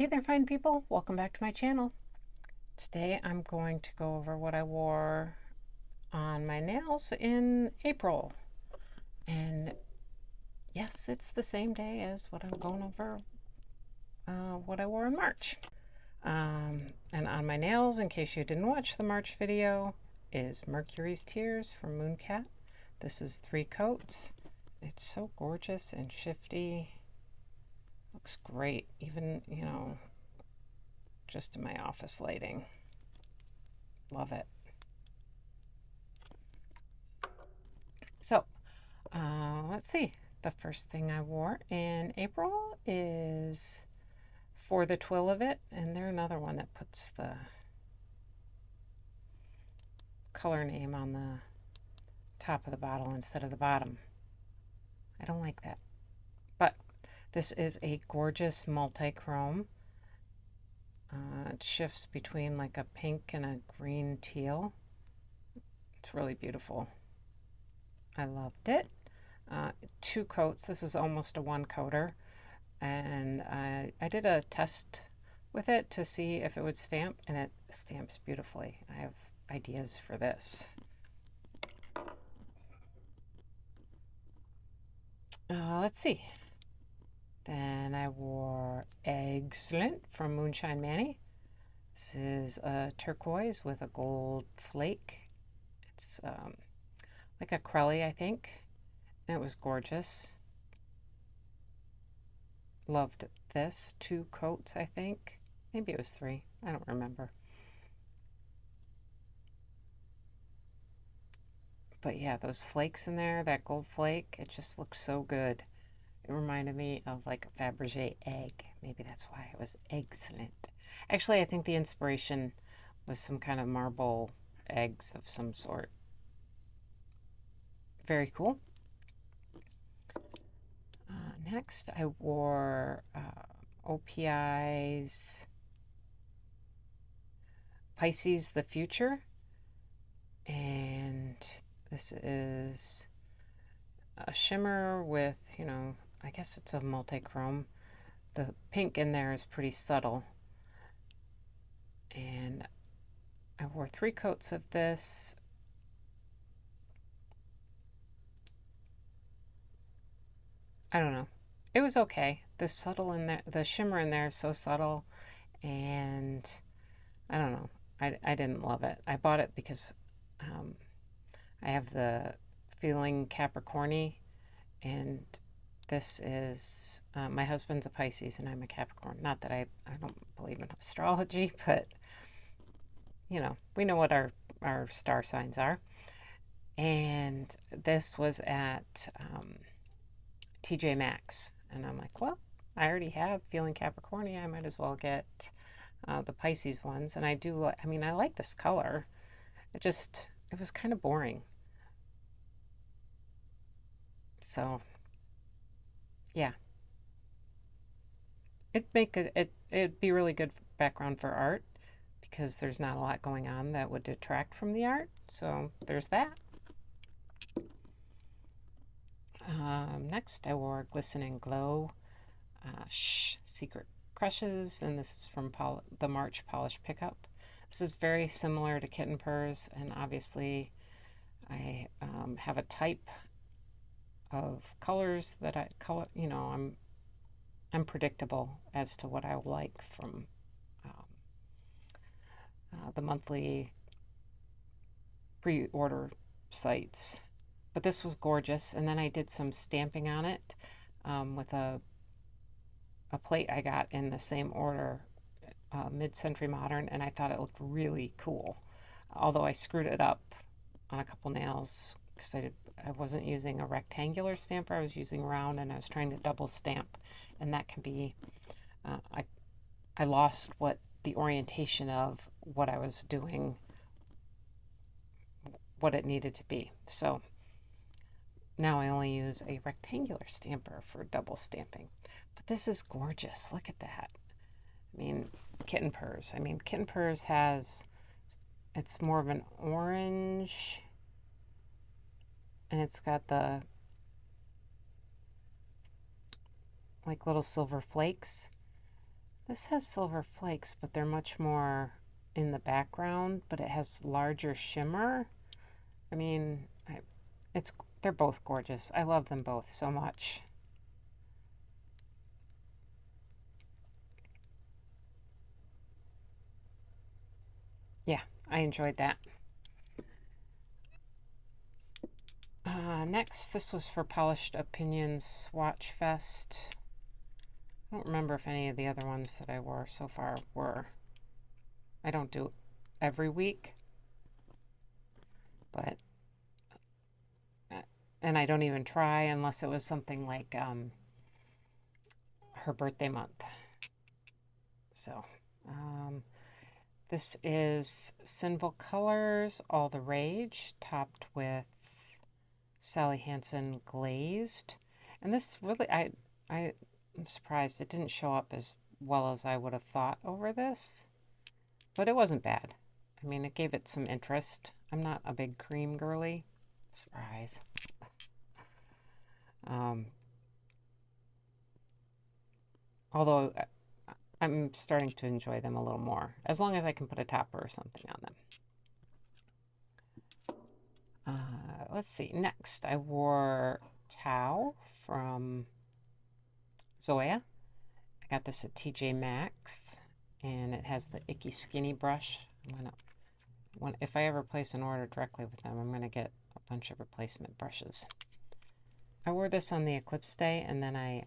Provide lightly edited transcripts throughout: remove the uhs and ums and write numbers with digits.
Hey there, fine people. Welcome back to my channel. Today I'm going to go over what I wore on my nails in April. And yes, it's the same day as what I'm going over what I wore in March. And on my nails, in case you didn't watch the March video, is Mercury's Tears from Mooncat. This is 3 coats. It's so gorgeous and shifty. Looks great, even, just in my office lighting. Love it. So, let's see. The first thing I wore in April is For the Twill of It, and they're another one that puts the color name on the top of the bottle instead of the bottom. I don't like that. But this is a gorgeous multi-chrome. It shifts between like a pink and a green teal. It's really beautiful. I loved it. 2 coats. This is almost a 1-coater. And I did a test with it to see if it would stamp, and it stamps beautifully. I have ideas for this. Let's see. Then I wore Eggsellent from Moonshine Manny. This is a turquoise with a gold flake. It's like a Crelly, I think. And it was gorgeous. Loved this. 2 coats, I think. Maybe it was 3. I don't remember. But yeah, those flakes in there, that gold flake, it just looked so good. It reminded me of like a Fabergé egg. Maybe that's why it was Eggsellent. Actually, I think the inspiration was some kind of marble eggs of some sort. Very cool. Next, I wore OPI's Pisces the Future. And this is a shimmer with, I guess it's a multi-chrome. The pink in there is pretty subtle. And I wore 3 coats of this. I don't know. It was okay. The subtle in there, the shimmer in there is so subtle, and I don't know. I didn't love it. I bought it because I have the feeling Capricorny, and this is my husband's a Pisces and I'm a Capricorn. Not that I don't believe in astrology, but we know what our star signs are. And this was at TJ Maxx, and I'm like, well, I already have feeling Capricorny. I might as well get the Pisces ones. And I do. I mean, I like this color. It was kind of boring. So yeah, it'd be really good background for art because there's not a lot going on that would detract from the art. So there's that. Next, I wore Glisten and Glow Shhh Secret Crushes, and this is from the March Polish Pickup. This is very similar to Kitten Purrs, and obviously I have a type of colors that I'm predictable as to what I like from the monthly pre-order sites. But this was gorgeous, and then I did some stamping on it with a plate I got in the same order, Mid-Century Modern, and I thought it looked really cool. Although I screwed it up on a couple nails because I wasn't using a rectangular stamper, I was using round, and I was trying to double stamp, and that can be, I lost what the orientation of what I was doing, what it needed to be. So now I only use a rectangular stamper for double stamping. But this is gorgeous. Look at that. I mean, Kitten Purrs. Kitten Purrs it's more of an orange, and it's got the like little silver flakes. This has silver flakes, but they're much more in the background, but it has larger shimmer. I mean, they're both gorgeous. I love them both so much. Yeah, I enjoyed that. Next, this was for Polished Opinions Swatch Fest. I don't remember if any of the other ones that I wore so far were. I don't do every week, but and I don't even try unless it was something like her birthday month. So this is Sinful Colors, All the Rage, topped with Sally Hansen Glazed. And this really, I'm surprised it didn't show up as well as I would have thought over this, but it wasn't bad. I mean, it gave it some interest. I'm not a big cream girly. Surprise. Although I'm starting to enjoy them a little more, as long as I can put a topper or something on them. Let's see. Next, I wore Tao from Zoya. I got this at TJ Maxx, and it has the Icky Skinny brush. If I ever place an order directly with them, I'm going to get a bunch of replacement brushes. I wore this on the eclipse day, and then I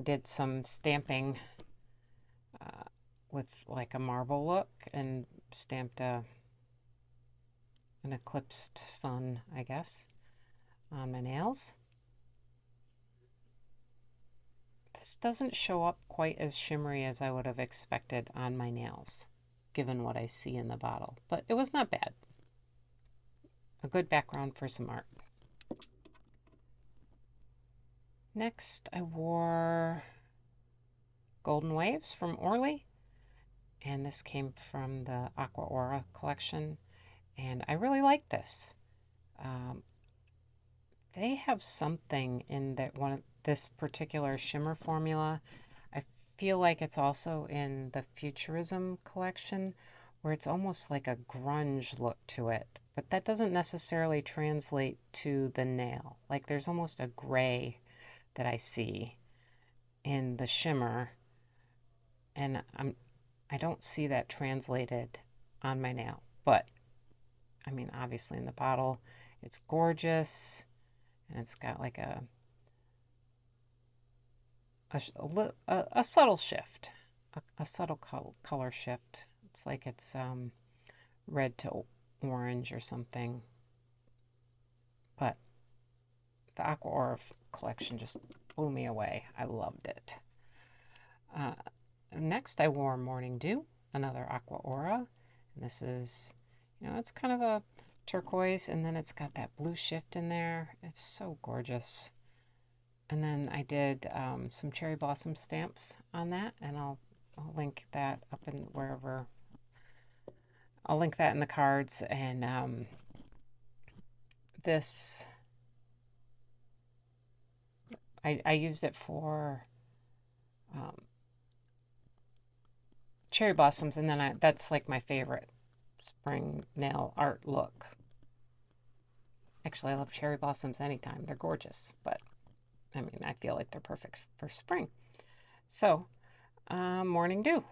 did some stamping with like a marble look and stamped an eclipsed sun, I guess, on my nails. This doesn't show up quite as shimmery as I would have expected on my nails, given what I see in the bottle, but it was not bad. A good background for some art. Next, I wore Golden Waves from Orly, and this came from the Aqua Aura collection, and I really like this. They have something in this particular shimmer formula. I feel like it's also in the Futurism collection, where it's almost like a grunge look to it, but that doesn't necessarily translate to the nail. Like there's almost a gray that I see in the shimmer, and I don't see that translated on my nail. But I mean, obviously in the bottle it's gorgeous, and it's got like a subtle shift, a subtle color shift. It's like it's red to orange or something. But the Aqua Aura collection just blew me away. I loved it. Next, I wore Morning Dew, another Aqua Aura. And this is, it's kind of a turquoise, and then it's got that blue shift in there. It's so gorgeous. And then I did some cherry blossom stamps on that, and I'll link that up in wherever. I'll link that in the cards. And this, I used it for cherry blossoms, and then that's like my favorite spring nail art look. Actually, I love cherry blossoms anytime. They're gorgeous, but I mean, I feel like they're perfect for spring. So, Morning Dew.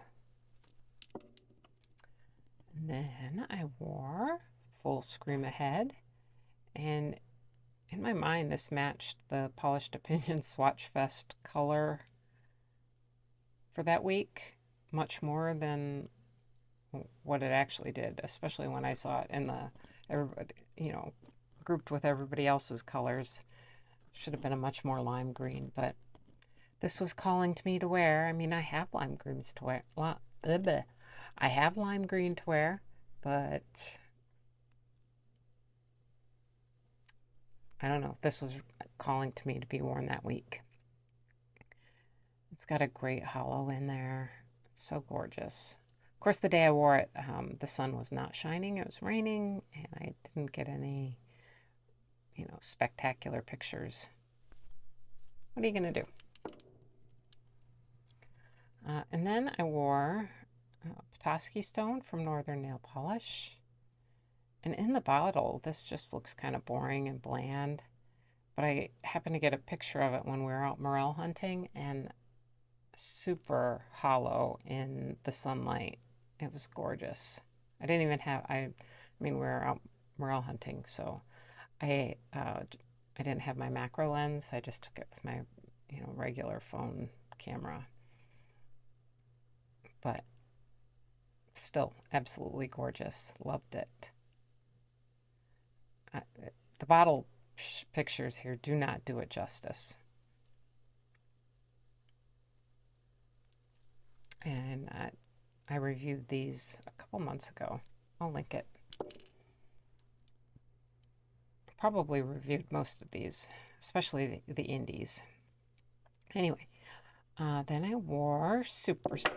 And then I wore Full Scream Ahead, and in my mind, this matched the Polished Opinion Swatch Fest color for that week much more than what it actually did, especially when I saw it in everybody, grouped with everybody else's colors. Should have been a much more lime green, but this was calling to me to wear. I mean, I have lime greens to wear. I have lime green to wear, but I don't know. This was calling to me to be worn that week. It's got a great hollow in there. It's so gorgeous. Of course, the day I wore it, the sun was not shining. It was raining, and I didn't get any, spectacular pictures. What are you going to do? then I wore Petoskey Stone from Northern Nail Polish. And in the bottle, this just looks kind of boring and bland. But I happened to get a picture of it when we were out morel hunting, and super hollow in the sunlight. It was gorgeous. I didn't even have, I mean, we were out morel hunting, so I didn't have my macro lens. I just took it with my, regular phone camera. But still, absolutely gorgeous. Loved it. The bottle pictures here do not do it justice. And I reviewed these a couple months ago. I'll link it. Probably reviewed most of these, especially the indies. Anyway, then I wore Superstar.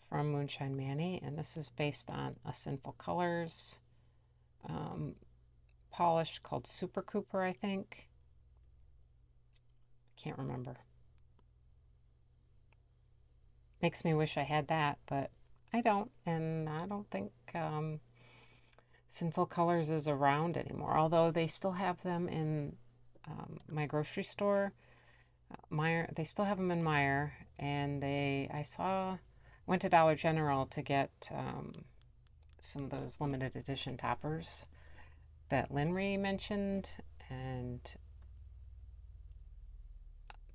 From Moonshine Manny, and this is based on a Sinful Colors polish called Super Cooper, I think. Can't remember. Makes me wish I had that, but I don't, and I don't think Sinful Colors is around anymore, although they still have them in my grocery store. They still have them in Meijer, and went to Dollar General to get some of those limited edition toppers that Linry mentioned, and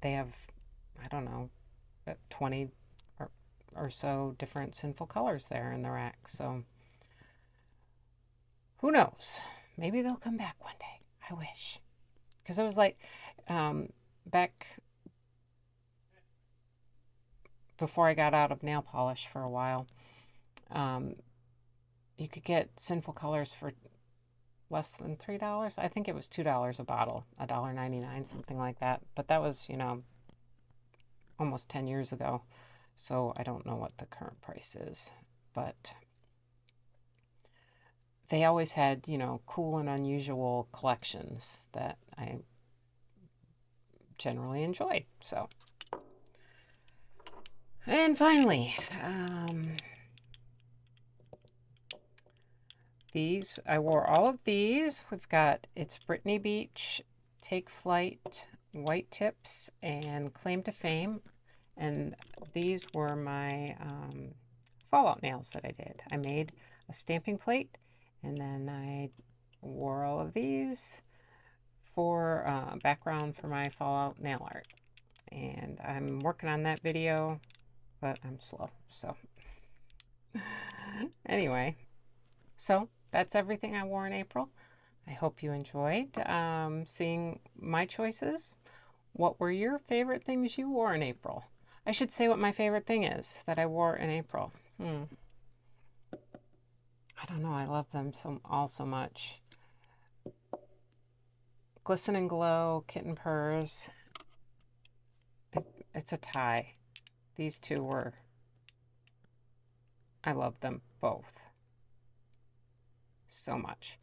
they have, I don't know, 20 or so different Sinful Colors there in the rack. So who knows? Maybe they'll come back one day. I wish. Because it was like back before I got out of nail polish for a while, you could get Sinful Colors for less than $3. I think it was $2 a bottle, $1.99, something like that. But that was, almost 10 years ago. So I don't know what the current price is. But they always had, cool and unusual collections that I generally enjoyed. So, and finally, I wore all of these. We've got, it's Brittney Beach, Take Flight, White Tips, and Claim to Fame. And these were my fallout nails that I did. I made a stamping plate, and then I wore all of these for background for my fallout nail art. And I'm working on that video, but I'm slow. So anyway, so that's everything I wore in April. I hope you enjoyed seeing my choices. What were your favorite things you wore in April? I should say what my favorite thing is that I wore in April. I don't know. I love them all so much. Glisten and Glow, Kitten Purrs. It's a tie. These two were... I love them both so much.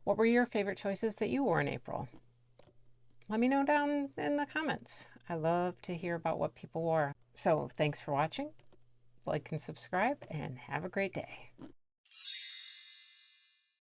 What were your favorite choices that you wore in April? Let me know down in the comments. I love to hear about what people wore. So thanks for watching. Like and subscribe, and have a great day.